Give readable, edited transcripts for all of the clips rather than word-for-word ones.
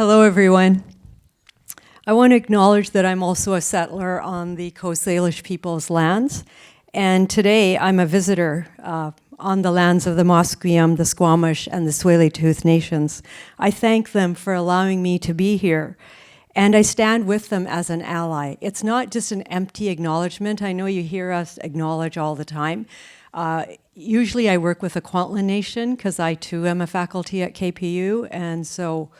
Hello, everyone. I want to acknowledge that I'm also a settler on the Coast Salish people's lands, and today I'm a visitor on the lands of the Musqueam, the Squamish, and the Tsleil-Waututh nations. I thank them for allowing me to be here, and I stand with them as an ally. It's not just an empty acknowledgement. I know you hear us acknowledge all the time. Usually I work with the Kwantlen Nation because I too am a faculty at KPU, and so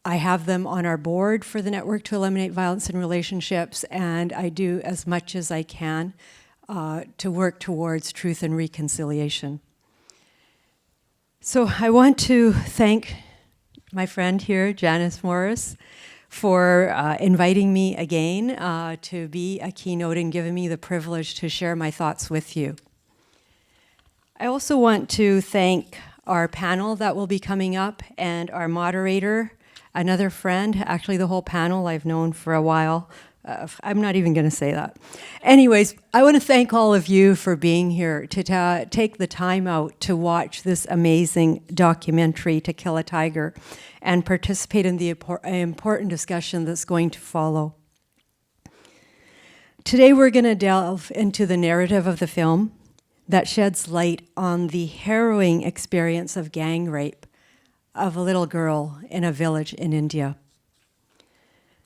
I have them on our board for the Network to Eliminate Violence in Relationships, and I do as much as I can to work towards truth and reconciliation. So I want to thank my friend here, Janice Morris, for inviting me again to be a keynote and giving me the privilege to share my thoughts with you. I also want to thank our panel that will be coming up and our moderator, another friend, actually the whole panel I've known for a while. I'm not even going to say that. Anyways, I want to thank all of you for being here, to take the time out to watch this amazing documentary, To Kill a Tiger, and participate in the important discussion that's going to follow. Today we're going to delve into the narrative of the film that sheds light on the harrowing experience of gang rape of a little girl in a village in India.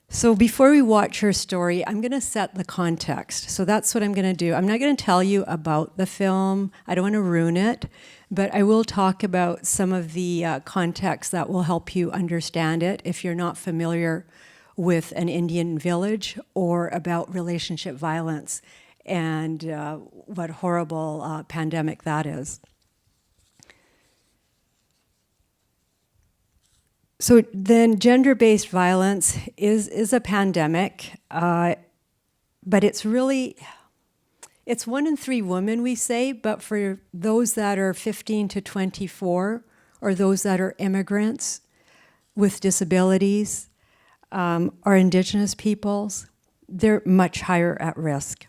So before we watch her story, I'm going to set the context. So that's what I'm going to do. I'm not going to tell you about the film. I don't want to ruin it, but I will talk about some of the context that will help you understand it if you're not familiar with an Indian village or about relationship violence and what horrible pandemic that is. So then gender-based violence is a pandemic, but it's 1 in 3 women, we say, but for those that are 15 to 24, or those that are immigrants with disabilities, or Indigenous peoples, they're much higher at risk.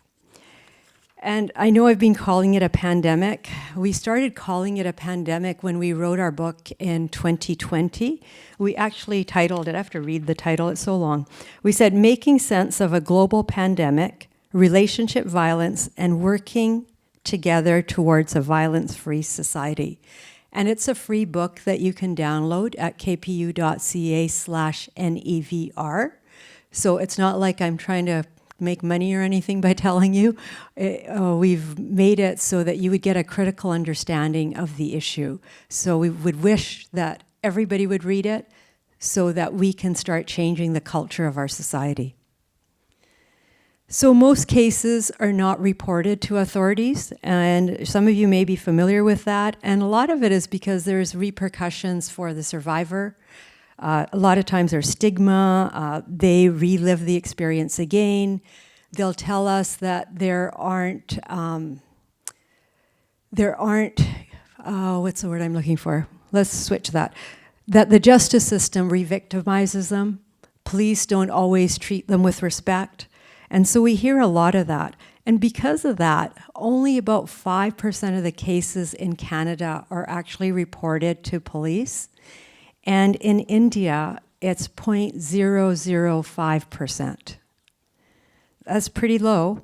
And I know I've been calling it a pandemic. We started calling it a pandemic when we wrote our book in 2020. We actually titled it, I have to read the title, it's so long. We said, Making Sense of a Global Pandemic, Relationship Violence, and Working Together Towards a Violence-Free Society. And it's a free book that you can download at kpu.ca/NEVR. So it's not like I'm trying to make money or anything by telling you. We've made it so that you would get a critical understanding of the issue. So we would wish that everybody would read it so that we can start changing the culture of our society. So most cases are not reported to authorities, and some of you may be familiar with that, and a lot of it is because there's repercussions for the survivor. A lot of times there's stigma, they relive the experience again. They'll tell us that there aren't, what's the word I'm looking for? Let's switch that. That the justice system re-victimizes them. Police don't always treat them with respect. And so we hear a lot of that. And because of that, only about 5% of the cases in Canada are actually reported to police. And in India, it's 0.005%. That's pretty low.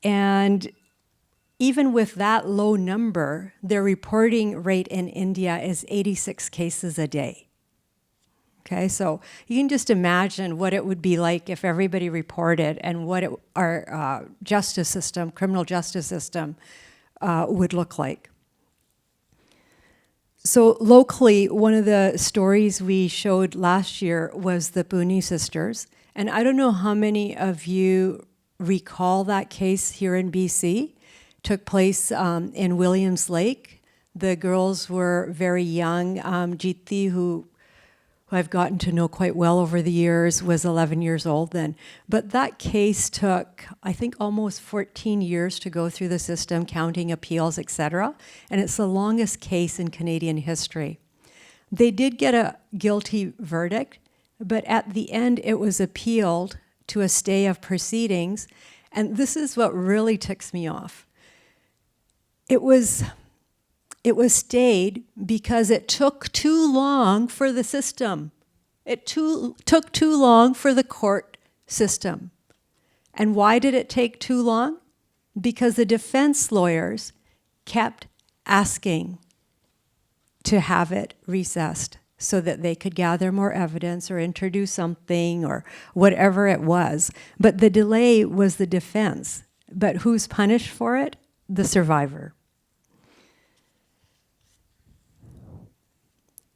And even with that low number, their reporting rate in India is 86 cases a day. Okay, so you can just imagine what it would be like if everybody reported and what our justice system, criminal justice system, would look like. So locally, one of the stories we showed last year was the Booney sisters. And I don't know how many of you recall that case here in BC. Took place in Williams Lake. The girls were very young. Jeeti, who I've gotten to know quite well over the years, was 11 years old then. But that case took, I think, almost 14 years to go through the system, counting appeals, etc. And it's the longest case in Canadian history. They did get a guilty verdict, but at the end it was appealed to a stay of proceedings. And this is what really ticks me off. It was stayed because it took too long for the system It took too long for the court system. And why did it take too long? Because the defense lawyers kept asking to have it recessed so that they could gather more evidence or introduce something or whatever it was. But the delay was the defense. But who's punished for it? The survivor.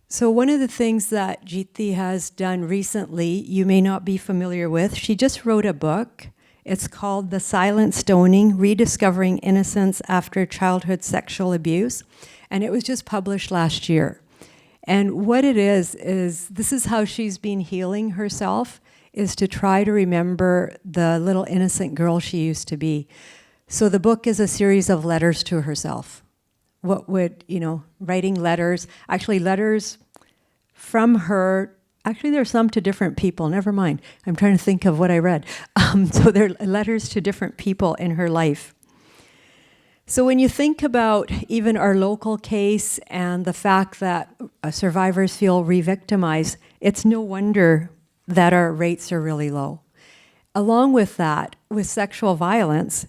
So one of the things that Jiti has done recently, you may not be familiar with, she just wrote a book. It's called The Silent Stoning, Rediscovering Innocence After Childhood Sexual Abuse. And it was just published last year. And what it is this is how she's been healing herself, is to try to remember the little innocent girl she used to be. So the book is a series of letters to herself. What would, writing letters, actually letters from her, actually there's some to different people, never mind. I'm trying to think of what I read. So they're letters to different people in her life. So when you think about even our local case and the fact that survivors feel re-victimized, it's no wonder that our rates are really low. Along with that, with sexual violence,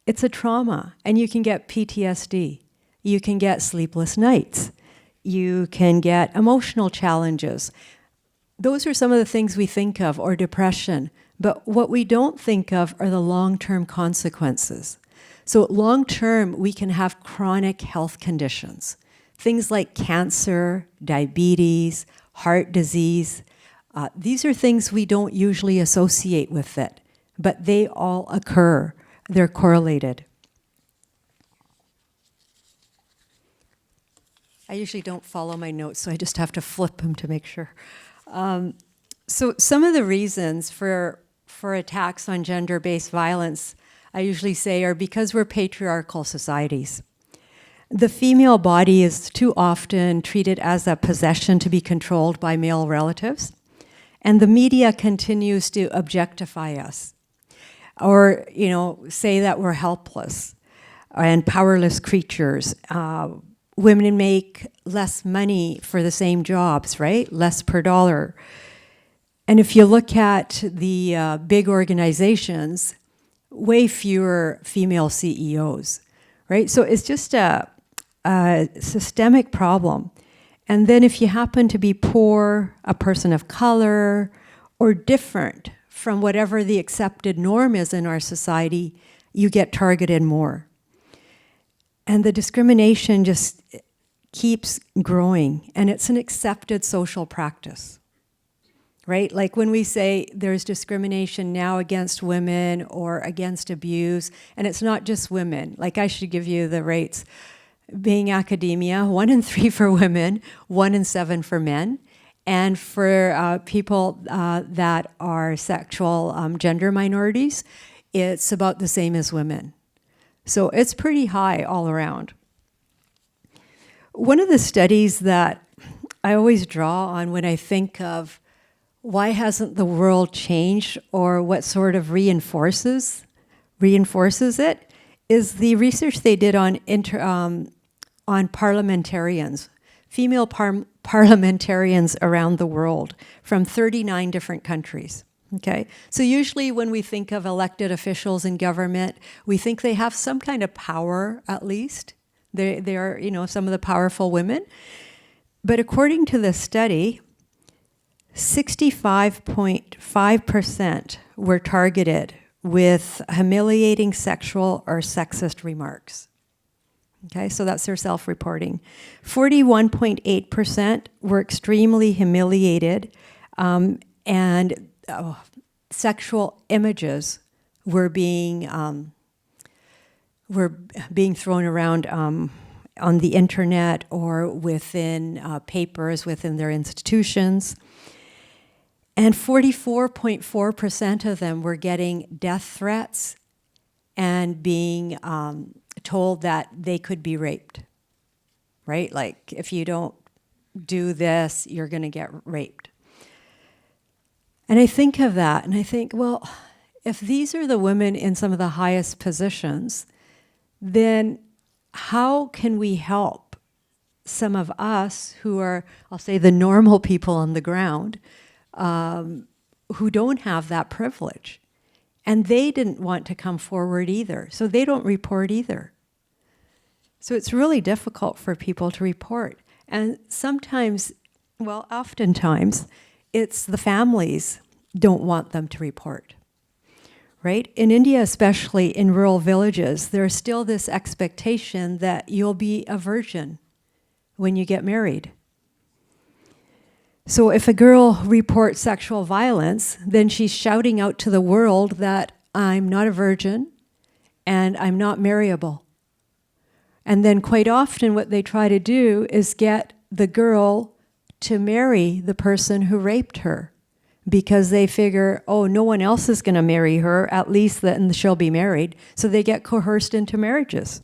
it's a trauma, and you can get PTSD. You can get sleepless nights. You can get emotional challenges. Those are some of the things we think of, or depression. But what we don't think of are the long-term consequences. So long-term, we can have chronic health conditions. Things like cancer, diabetes, heart disease. These are things we don't usually associate with it, but they all occur. They're correlated. I usually don't follow my notes, so I just have to flip them to make sure. So some of the reasons for attacks on gender-based violence, I usually say, are because we're patriarchal societies. The female body is too often treated as a possession to be controlled by male relatives, and the media continues to objectify us, or say that we're helpless and powerless creatures. Women make less money for the same jobs, right? Less per dollar. And if you look at the big organizations, way fewer female CEOs, right? So it's just a systemic problem. And then if you happen to be poor, a person of color, or different from whatever the accepted norm is in our society, you get targeted more. And the discrimination just keeps growing, and it's an accepted social practice, right? Like when we say there's discrimination now against women or against abuse, and it's not just women. Like I should give you the rates. Being academia, 1 in 3 for women, 1 in 7 for men. And for people that are sexual gender minorities, it's about the same as women. So it's pretty high all around. One of the studies that I always draw on when I think of why hasn't the world changed, or what sort of reinforces it, is the research they did on parliamentarians, female parliamentarians around the world from 39 different countries. Okay, so usually when we think of elected officials in government, we think they have some kind of power, at least. They are, some of the powerful women. But according to this study, 65.5% were targeted with humiliating sexual or sexist remarks. Okay, so that's their self-reporting. 41.8% were extremely humiliated, and sexual images were being thrown around on the internet or within papers within their institutions. And 44.4% of them were getting death threats and being told that they could be raped, right? Like, if you don't do this, you're going to get raped. And I think of that, and I think, well, if these are the women in some of the highest positions, then how can we help some of us who are, I'll say, the normal people on the ground, who don't have that privilege. And they didn't want to come forward either, so they don't report either. So it's really difficult for people to report. And sometimes, well, oftentimes, it's the families don't want them to report, right? In India, especially in rural villages, there's still this expectation that you'll be a virgin when you get married. So if a girl reports sexual violence, then she's shouting out to the world that I'm not a virgin and I'm not marriable. And then quite often what they try to do is get the girl to marry the person who raped her, because they figure, oh, no one else is going to marry her, at least then she'll be married. So they get coerced into marriages.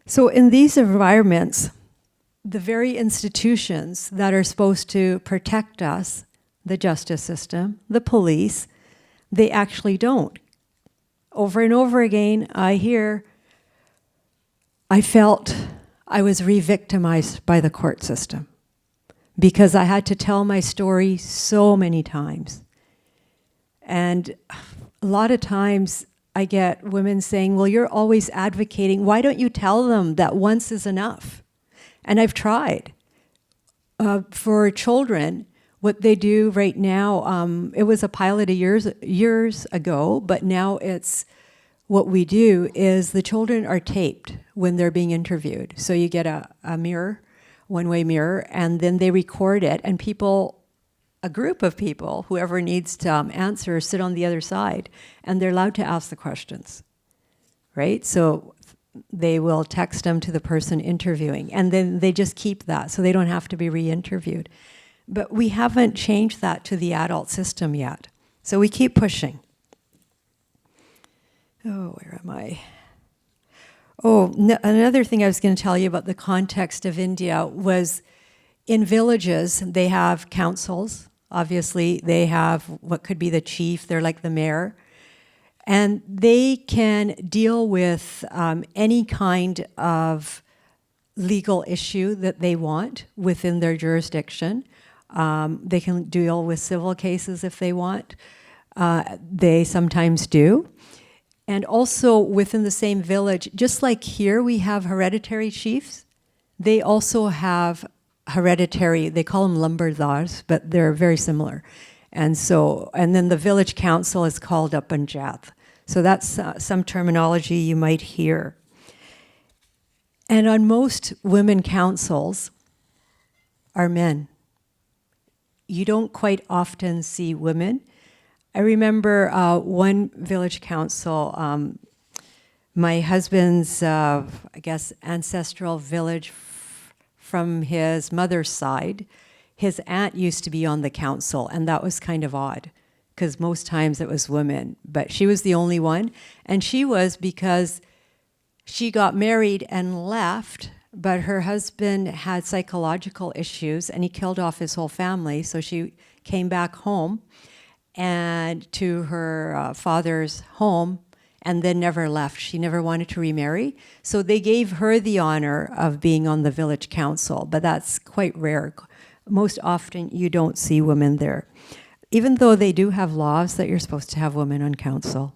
So in these environments, the very institutions that are supposed to protect us, the justice system, the police, they actually don't. Over and over again, I felt I was re-victimized by the court system because I had to tell my story so many times. And a lot of times I get women saying, well, you're always advocating. Why don't you tell them that once is enough? And I've tried. For children, what they do right now, it was a pilot years ago, but now it's what we do is the children are taped when they're being interviewed. So you get a mirror, one-way mirror, and then they record it, and people, a group of people, whoever needs to answer, sit on the other side, and they're allowed to ask the questions, right? So they will text them to the person interviewing, and then they just keep that, so they don't have to be re-interviewed. But we haven't changed that to the adult system yet. So we keep pushing. Oh, where am I? Oh, another thing I was going to tell you about the context of India was in villages, they have councils. Obviously, they have what could be the chief. They're like the mayor. And they can deal with any kind of legal issue that they want within their jurisdiction. They can deal with civil cases if they want. They sometimes do. And also within the same village, just like here we have hereditary chiefs, they also have hereditary, they call them lumberdars, but they're very similar. And then the village council is called a panchayat. So that's some terminology you might hear. And on most women councils are men. You don't quite often see women. I remember one village council, my husband's, I guess, ancestral village from his mother's side, his aunt used to be on the council, and that was kind of odd, because most times it was women, but she was the only one, and she was because she got married and left, but her husband had psychological issues, and he killed off his whole family, so she came back home, and to her father's home, and then never left. She never wanted to remarry. So they gave her the honor of being on the village council, but that's quite rare. Most often you don't see women there, even though they do have laws that you're supposed to have women on council.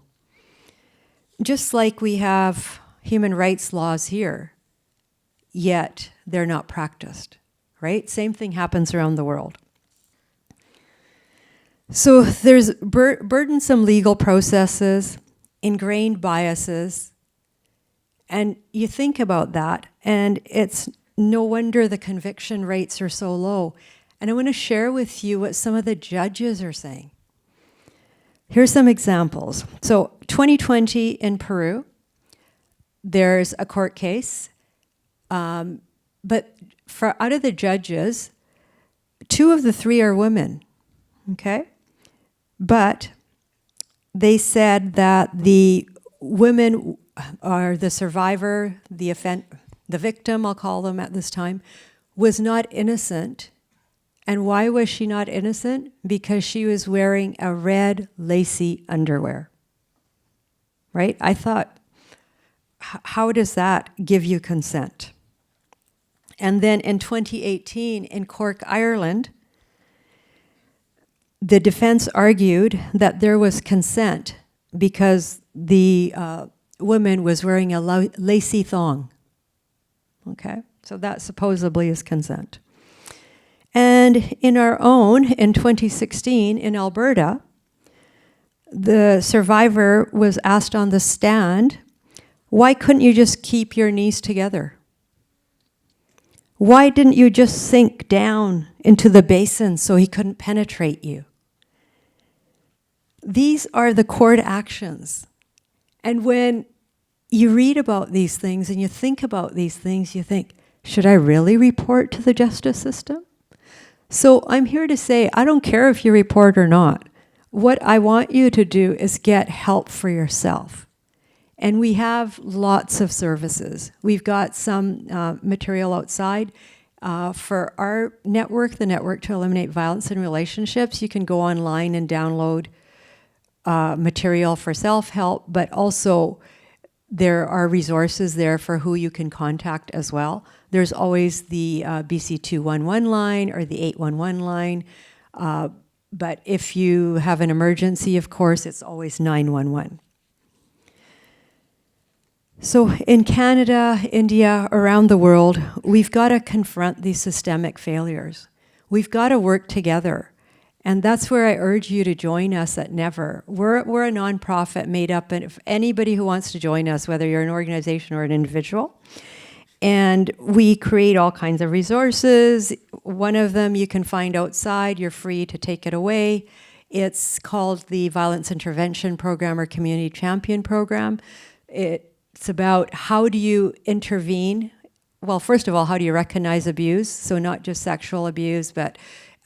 Just like we have human rights laws here, yet they're not practiced, right? Same thing happens around the world. So there's burdensome legal processes, ingrained biases, and you think about that, and it's no wonder the conviction rates are so low. And I want to share with you what some of the judges are saying. Here's some examples. So 2020 in Peru, there's a court case, but out of the judges, 2 of the 3 are women, okay? But they said that the women are the survivor, the victim, I'll call them at this time, was not innocent. And why was she not innocent? Because she was wearing a red lacy underwear, right? I thought, how does that give you consent? And then in 2018 in Cork, Ireland, the defense argued that there was consent because the woman was wearing a lacy thong. Okay, so that supposedly is consent. And in our own, in 2016, in Alberta, the survivor was asked on the stand, why couldn't you just keep your knees together? Why didn't you just sink down into the basin so he couldn't penetrate you? These are the court actions. And when you read about these things and you think about these things, you think, should I really report to the justice system? So I'm here to say, I don't care if you report or not. What I want you to do is get help for yourself. And we have lots of services. We've got some material outside. For our network, the Network to Eliminate Violence in Relationships, you can go online and download material for self-help, but also there are resources there for who you can contact as well. There's always the BC 211 line or the 811 line. But if you have an emergency, of course, it's always 911. So in Canada, India, around the world, we've got to confront these systemic failures. We've got to work together. And that's where I urge you to join us at Never. We're a nonprofit made up of anybody who wants to join us, whether you're an organization or an individual. And we create all kinds of resources. One of them you can find outside. You're free to take it away. It's called the Violence Intervention Program or Community Champion Program. It's about how do you intervene. Well, first of all, how do you recognize abuse? So not just sexual abuse, but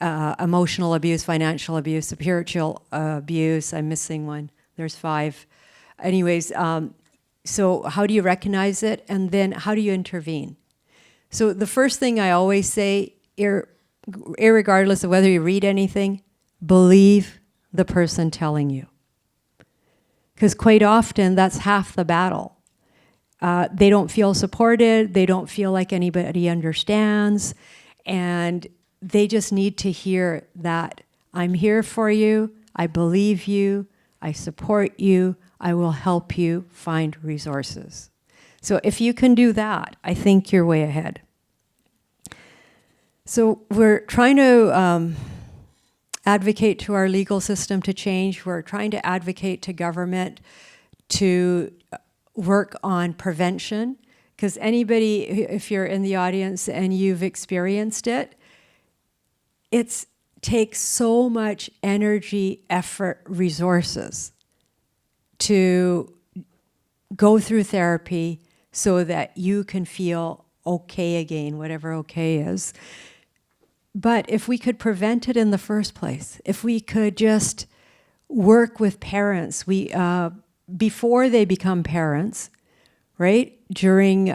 emotional abuse, financial abuse, spiritual abuse. I'm missing one. There's 5. Anyways, so how do you recognize it? And then how do you intervene? So the first thing I always say, irregardless of whether you read anything, believe the person telling you. Because quite often, that's half the battle. They don't feel supported. They don't feel like anybody understands. And they just need to hear that I'm here for you, I believe you, I support you, I will help you find resources. So if you can do that, I think you're way ahead. So we're trying to advocate to our legal system to change. We're trying to advocate to government to work on prevention. Because anybody, if you're in the audience and you've experienced it, it takes so much energy, effort, resources to go through therapy so that you can feel okay again, whatever okay is. But if we could prevent it in the first place, if we could just work with parents, before they become parents, right, during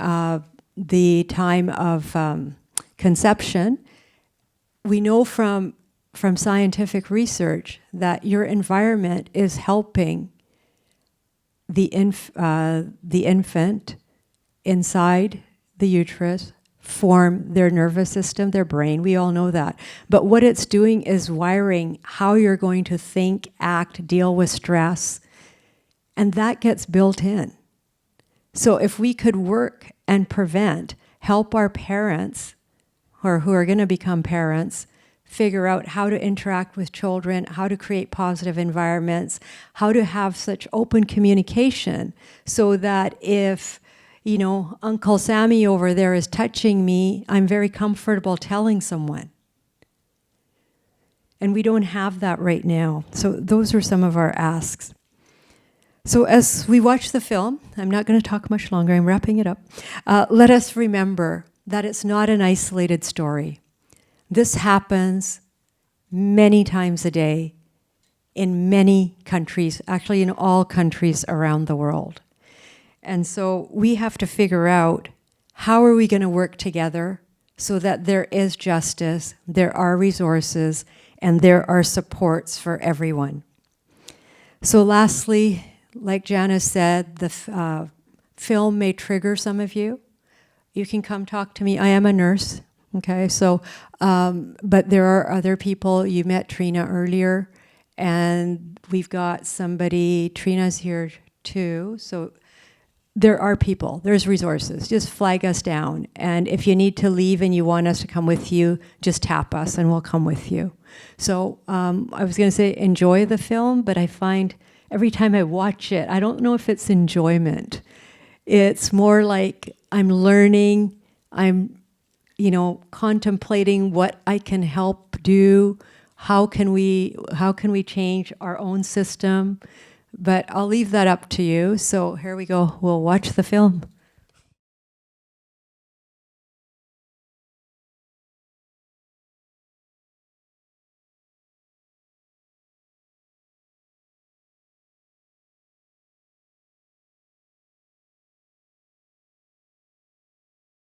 the time of conception, we know from scientific research that your environment is helping the infant inside the uterus form their nervous system, their brain. We all know that. But what it's doing is wiring how you're going to think, act, deal with stress, and that gets built in. So if we could work and prevent, help our parents, or who are going to become parents, figure out how to interact with children, how to create positive environments, how to have such open communication so that if, you know, Uncle Sammy over there is touching me, I'm very comfortable telling someone. And we don't have that right now. So those are some of our asks. So as we watch the film, I'm not going to talk much longer, I'm wrapping it up. Let us remember that it's not an isolated story. This happens many times a day in many countries, actually in all countries around the world. And so we have to figure out how are we going to work together so that there is justice, there are resources, and there are supports for everyone. So lastly, like Janice said, the film may trigger some of you. You can come talk to me. I am a nurse, Okay, so, but there are other people. You met Trina earlier, and we've got somebody, Trina's here too, so there are people, there's resources. Just flag us down, and if you need to leave and you want us to come with you, just tap us and we'll come with you. So I was gonna say enjoy the film, but I find every time I watch it, I don't know if it's enjoyment. It's more like I'm learning, I'm contemplating what I can help do, how can we change our own system, but I'll leave that up to you. So here we go, we'll watch the film.